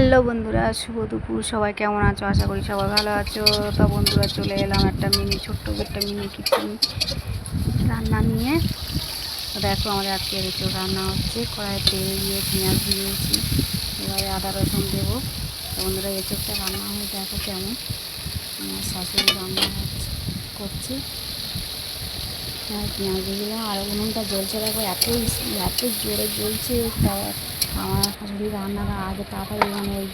Hello বন্ধুরা, শুভ দুপুর। সবাই কেমন আছো? আশা করি সবাই ভালো আছো। তা বন্ধুরা, চলে এলাম একটা ছোট্ট একটা মিনি কিচেন রান্না নিয়ে। তো দেখো, আমাদের আজকে এঁচোড় রান্না হচ্ছে। কড়াই তেল দিয়ে পেঁয়াজ দিয়েছি, এবারে আদা রসুন দেবো। তো বন্ধুরা, এঁচোড়টা রান্না হয়ে দেখো কেমন। আমার শাশুড়ি রান্না করছে। পেঁয়াজ দিয়ে দিলাম, আর উনুনটা জ্বলছে দেখো, এত জোরে জ্বলছে। আমার শাশুড়ি রান্নাটা আগে তাড়াতাড়ি ওই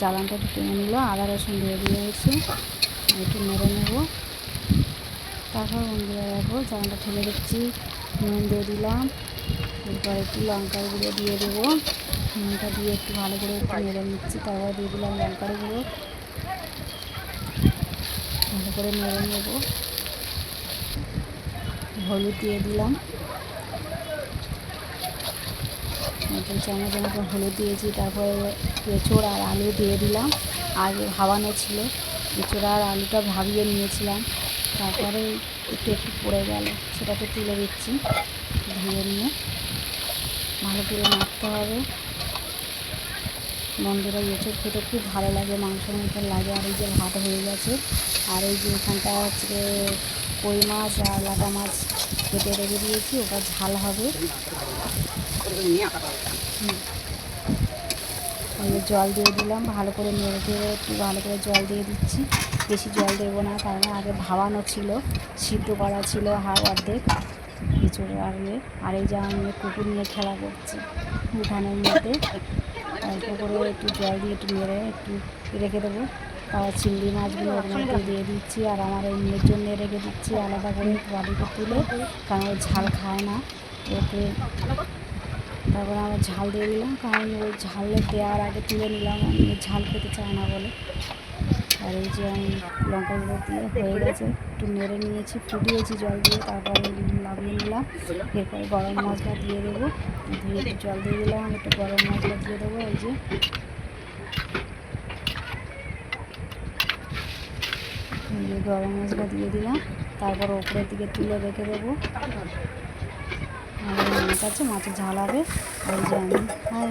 জ্বালানটা একটু টেনে নিল। আদা রসুন দিয়ে দিয়েছি, একটু নেড়ে নেবো। তারপর বন্ধুরা দেখো, জ্বালানটা ঠেলে দিচ্ছি, নুন দিয়ে দিলাম, এরপর একটু লঙ্কার গুঁড়ো দিয়ে দেবো। নুনটা দিয়ে একটু ভালো করে একটু নেড়ে নিচ্ছি। তারপর দিয়ে দিলাম লঙ্কার গুঁড়ো, ভালো করে নেড়ে নেবো। হলুদ দিয়ে দিলাম, 2 চামচের মতো হলুদ দিয়েছি। তারপরে এঁচোড় আর আলু দিয়ে দিলাম। আগে ভাবানো ছিল, এঁচোড় আর আলুটা ভাবিয়ে নিয়েছিলাম। তারপরে একটু পড়ে গেল, সেটাকে তুলে দিচ্ছি। ধুয়ে নিয়ে ভালো করে মাখতে হবে। বন্ধুরা, এঁচোড় খেতে খুব ভালো লাগে, মাংসের মতো লাগে। আর এই যে ভাত হয়ে গেছে, আর এই যে এখানটা হচ্ছে কই মাছ আর লাটা মাছ কেটে রেখে দিয়েছি, ওটা ঝাল হবে। জল দিয়ে দিলাম, ভালো করে নেড়ে চেড়ে একটু ভালো করে জল দিয়ে দিচ্ছি। বেশি জল দেবো না, কারণ আগে ভাবানো ছিল, সিদ্ধ করা ছিল অর্ধেক এঁচোড় আর এই যে আমি কুকুর নিয়ে খেলা করছি উঠানের মধ্যে। অল্প করে একটু জল দিয়ে একটু নেড়ে একটু রেখে দেবো। তারপর চিংড়ি মাছগুলো ওর মধ্যে দিয়ে দিচ্ছি, আর আমার এই মেয়ের জন্য রেখে দিচ্ছি আলাদা করে বাড়িতে তুলে, কারণ ও ঝাল খায় না ওকে। তারপরে আমার ঝাল দিয়ে দিলাম, কারণ ওই ঝাল দেওয়ার আগে তুলে নিলাম, আমি ঝাল খেতে চাই না বলে। আর এই যে আমি লঙ্কা গুঁড়ো দিয়ে হয়ে গেছে, একটু নেড়ে নিয়েছি, ফুটিয়েছি জল দিয়ে, তারপরে নামিয়ে নিলাম। এরপরে গরম মশলা দিয়ে দেবো, দিয়ে একটু জল দিয়ে দিলাম, একটু গরম মশলা দিয়ে দেবো। এই যে গরম মশলা দিয়ে দিলাম, তারপর ওপরের দিকে তুলে রেখে দেবো। আর মাছ আছে, মাছের ঝাল হবে। আর এই যে আমি খাই।